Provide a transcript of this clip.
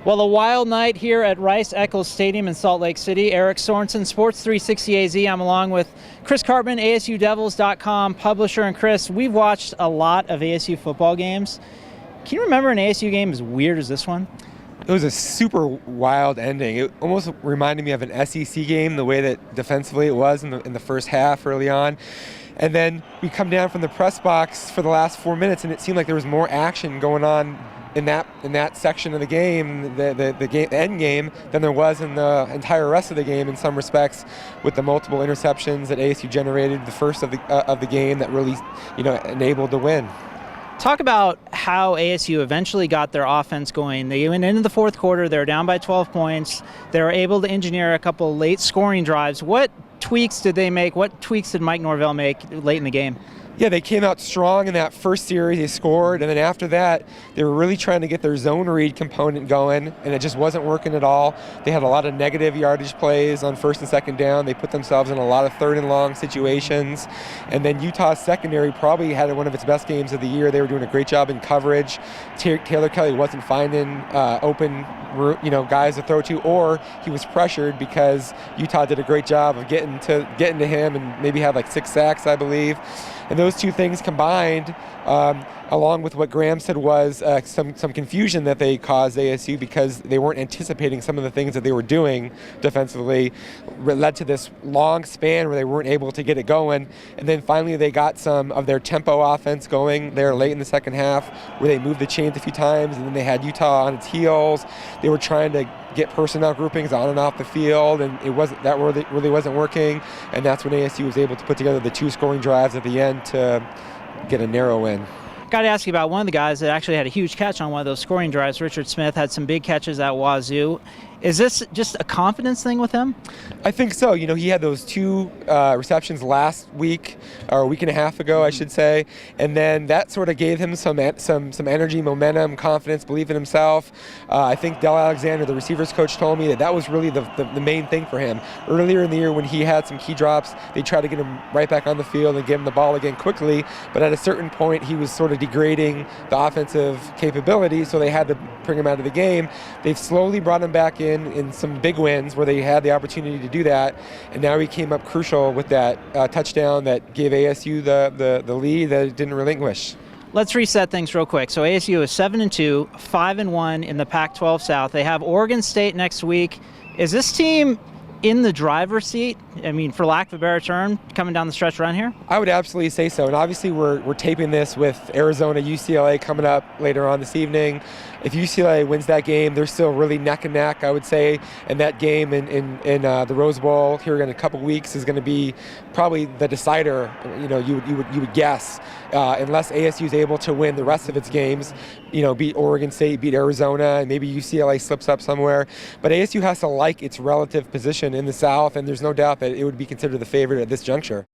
Well, a wild night here at Rice-Eccles Stadium in Salt Lake City. Eric Sorensen, Sports 360 AZ. I'm along with Chris Cartman, ASUDevils.com publisher. And Chris, we've watched a lot of ASU football games. Can you remember an ASU game as weird as this one? It was a super wild ending. It almost reminded me of an SEC game, the way that defensively it was in the first half early on. And then we come down from the press box for the last 4 minutes, and it seemed like there was more action going on in that section of the game, the end game, than there was in the entire rest of the game in some respects, with the multiple interceptions that ASU generated, the first of the game that really, enabled the win. Talk about how ASU eventually got their offense going. They went into the fourth quarter, they were down by 12 points. They were able to engineer a couple late scoring drives. What tweaks did they make? What tweaks did Mike Norvell make late in the game? Yeah, they came out strong in that first series. They scored, and then after that, they were really trying to get their zone read component going, and it just wasn't working at all. They had a lot of negative yardage plays on first and second down. They put themselves in a lot of third and long situations. And then Utah's secondary probably had one of its best games of the year. They were doing a great job in coverage. Taylor Kelly wasn't finding open guys to throw to, or he was pressured because Utah did a great job of getting to him and maybe had like 6 sacks, I believe. And those two things combined, along with what Graham said was some confusion that they caused ASU because they weren't anticipating some of the things that they were doing defensively, led to this long span where they weren't able to get it going. And then finally they got some of their tempo offense going there late in the second half, where they moved the chains a few times, and then they had Utah on its heels. They were trying to get personnel groupings on and off the field, and that really wasn't working. And that's when ASU was able to put together the 2 scoring drives at the end to get a narrow win. Got to ask you about one of the guys that actually had a huge catch on one of those scoring drives. Richard Smith had some big catches at Wazoo. Is this just a confidence thing with him? I think so. He had those 2 receptions last week, or a week and a half ago, I should say, and then that sort of gave him some energy, momentum, confidence, belief in himself. I think Del Alexander, the receivers coach, told me that was really the main thing for him. Earlier in the year when he had some key drops, they tried to get him right back on the field and give him the ball again quickly, but at a certain point he was sort of degrading the offensive capability, so they had to bring him out of the game. They've slowly brought him back in some big wins where they had the opportunity to do that, and now he came up crucial with that touchdown that gave ASU the lead that it didn't relinquish. Let's reset things real quick. So ASU is 7-2, 5-1 in the Pac-12 South. They have Oregon State next week. Is this team in the driver's seat? I mean, for lack of a better term, coming down the stretch run here? I would absolutely say so. And obviously we're taping this with Arizona, UCLA coming up later on this evening. If UCLA wins that game, they're still really neck and neck, I would say. And that game in the Rose Bowl here in a couple weeks is going to be probably the decider. You would guess, unless ASU is able to win the rest of its games, beat Oregon State, beat Arizona, and maybe UCLA slips up somewhere. But ASU has to like its relative position in the South, and there's no doubt that it would be considered the favorite at this juncture.